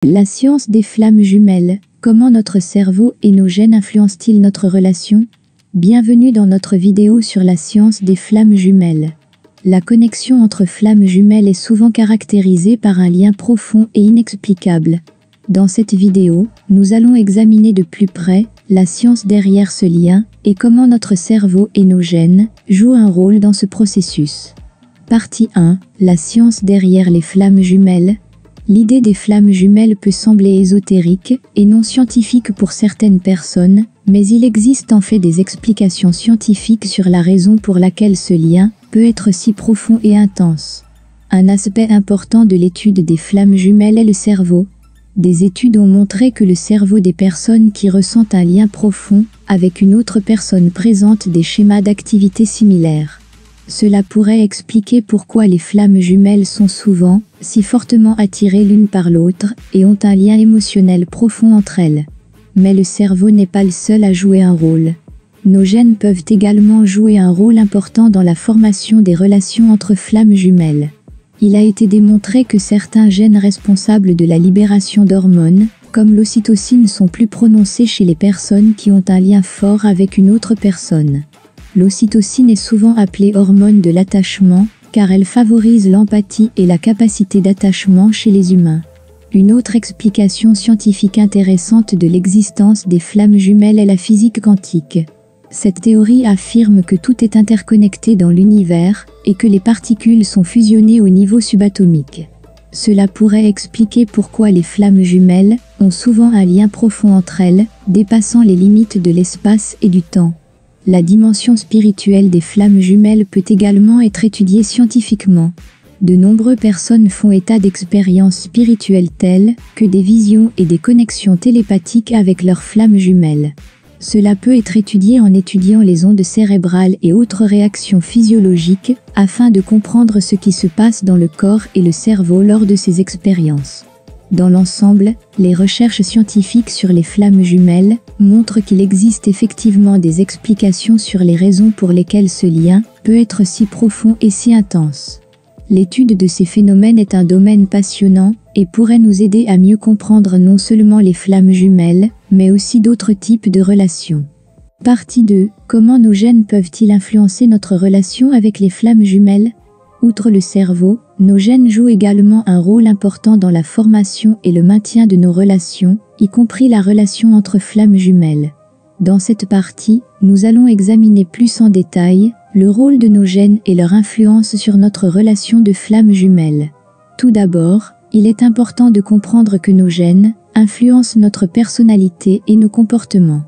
La science des flammes jumelles. Comment notre cerveau et nos gènes influencent-ils notre relation? Bienvenue dans notre vidéo sur la science des flammes jumelles. La connexion entre flammes jumelles est souvent caractérisée par un lien profond et inexplicable. Dans cette vidéo, nous allons examiner de plus près la science derrière ce lien et comment notre cerveau et nos gènes jouent un rôle dans ce processus. Partie 1. La science derrière les flammes jumelles. L'idée des flammes jumelles peut sembler ésotérique et non scientifique pour certaines personnes, mais il existe en fait des explications scientifiques sur la raison pour laquelle ce lien peut être si profond et intense. Un aspect important de l'étude des flammes jumelles est le cerveau. Des études ont montré que le cerveau des personnes qui ressentent un lien profond avec une autre personne présente des schémas d'activité similaires. Cela pourrait expliquer pourquoi les flammes jumelles sont souvent si fortement attirées l'une par l'autre et ont un lien émotionnel profond entre elles. Mais le cerveau n'est pas le seul à jouer un rôle. Nos gènes peuvent également jouer un rôle important dans la formation des relations entre flammes jumelles. Il a été démontré que certains gènes responsables de la libération d'hormones, comme l'ocytocine, sont plus prononcés chez les personnes qui ont un lien fort avec une autre personne. L'ocytocine est souvent appelée hormone de l'attachement, car elle favorise l'empathie et la capacité d'attachement chez les humains. Une autre explication scientifique intéressante de l'existence des flammes jumelles est la physique quantique. Cette théorie affirme que tout est interconnecté dans l'univers et que les particules sont fusionnées au niveau subatomique. Cela pourrait expliquer pourquoi les flammes jumelles ont souvent un lien profond entre elles, dépassant les limites de l'espace et du temps. La dimension spirituelle des flammes jumelles peut également être étudiée scientifiquement. De nombreuses personnes font état d'expériences spirituelles telles que des visions et des connexions télépathiques avec leurs flammes jumelles. Cela peut être étudié en étudiant les ondes cérébrales et autres réactions physiologiques afin de comprendre ce qui se passe dans le corps et le cerveau lors de ces expériences. Dans l'ensemble, les recherches scientifiques sur les flammes jumelles montrent qu'il existe effectivement des explications sur les raisons pour lesquelles ce lien peut être si profond et si intense. L'étude de ces phénomènes est un domaine passionnant et pourrait nous aider à mieux comprendre non seulement les flammes jumelles, mais aussi d'autres types de relations. Partie 2. Comment nos gènes peuvent-ils influencer notre relation avec les flammes jumelles? Outre le cerveau, nos gènes jouent également un rôle important dans la formation et le maintien de nos relations, y compris la relation entre flammes jumelles. Dans cette partie, nous allons examiner plus en détail le rôle de nos gènes et leur influence sur notre relation de flammes jumelles. Tout d'abord, il est important de comprendre que nos gènes influencent notre personnalité et nos comportements.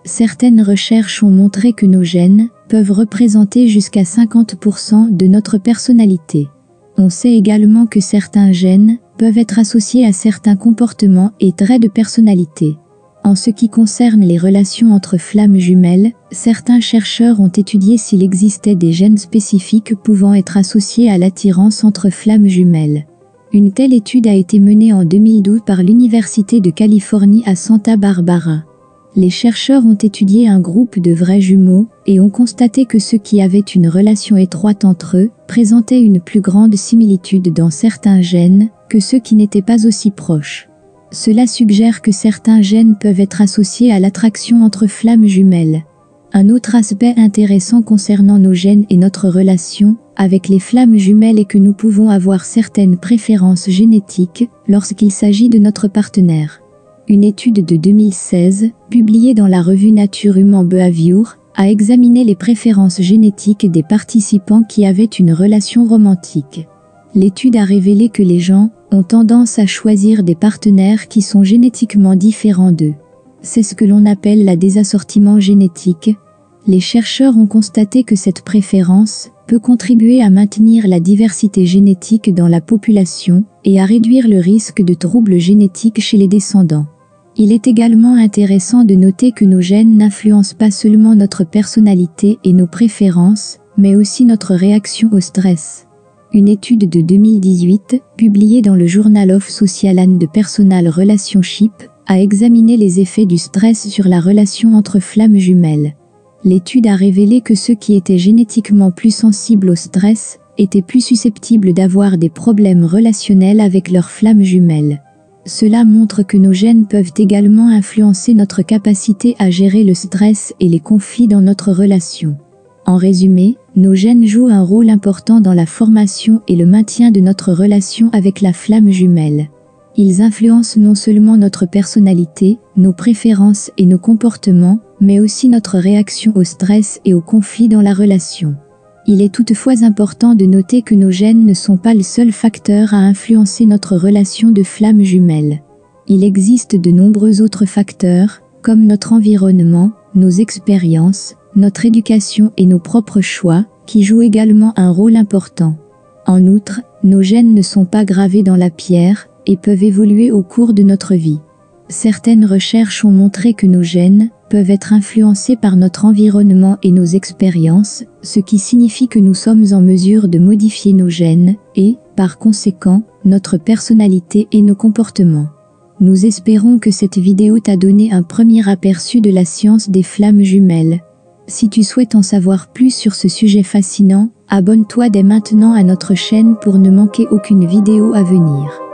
Certaines recherches ont montré que nos gènes peuvent représenter jusqu'à 50% de notre personnalité. On sait également que certains gènes peuvent être associés à certains comportements et traits de personnalité. En ce qui concerne les relations entre flammes jumelles, certains chercheurs ont étudié s'il existait des gènes spécifiques pouvant être associés à l'attirance entre flammes jumelles. Une telle étude a été menée en 2012 par l'Université de Californie à Santa Barbara. Les chercheurs ont étudié un groupe de vrais jumeaux et ont constaté que ceux qui avaient une relation étroite entre eux présentaient une plus grande similitude dans certains gènes que ceux qui n'étaient pas aussi proches. Cela suggère que certains gènes peuvent être associés à l'attraction entre flammes jumelles. Un autre aspect intéressant concernant nos gènes et notre relation avec les flammes jumelles est que nous pouvons avoir certaines préférences génétiques lorsqu'il s'agit de notre partenaire. Une étude de 2016, publiée dans la revue Nature Human Behavior, a examiné les préférences génétiques des participants qui avaient une relation romantique. L'étude a révélé que les gens ont tendance à choisir des partenaires qui sont génétiquement différents d'eux. C'est ce que l'on appelle la désassortiment génétique. Les chercheurs ont constaté que cette préférence peut contribuer à maintenir la diversité génétique dans la population et à réduire le risque de troubles génétiques chez les descendants. Il est également intéressant de noter que nos gènes n'influencent pas seulement notre personnalité et nos préférences, mais aussi notre réaction au stress. Une étude de 2018, publiée dans le Journal of Social and Personal Relationship, a examiné les effets du stress sur la relation entre flammes jumelles. L'étude a révélé que ceux qui étaient génétiquement plus sensibles au stress étaient plus susceptibles d'avoir des problèmes relationnels avec leurs flammes jumelles. Cela montre que nos gènes peuvent également influencer notre capacité à gérer le stress et les conflits dans notre relation. En résumé, nos gènes jouent un rôle important dans la formation et le maintien de notre relation avec la flamme jumelle. Ils influencent non seulement notre personnalité, nos préférences et nos comportements, mais aussi notre réaction au stress et aux conflits dans la relation. Il est toutefois important de noter que nos gènes ne sont pas le seul facteur à influencer notre relation de flamme jumelle. Il existe de nombreux autres facteurs, comme notre environnement, nos expériences, notre éducation et nos propres choix, qui jouent également un rôle important. En outre, nos gènes ne sont pas gravés dans la pierre, et peuvent évoluer au cours de notre vie. Certaines recherches ont montré que nos gènes peuvent être influencés par notre environnement et nos expériences, ce qui signifie que nous sommes en mesure de modifier nos gènes et, par conséquent, notre personnalité et nos comportements. Nous espérons que cette vidéo t'a donné un premier aperçu de la science des flammes jumelles. Si tu souhaites en savoir plus sur ce sujet fascinant, abonne-toi dès maintenant à notre chaîne pour ne manquer aucune vidéo à venir.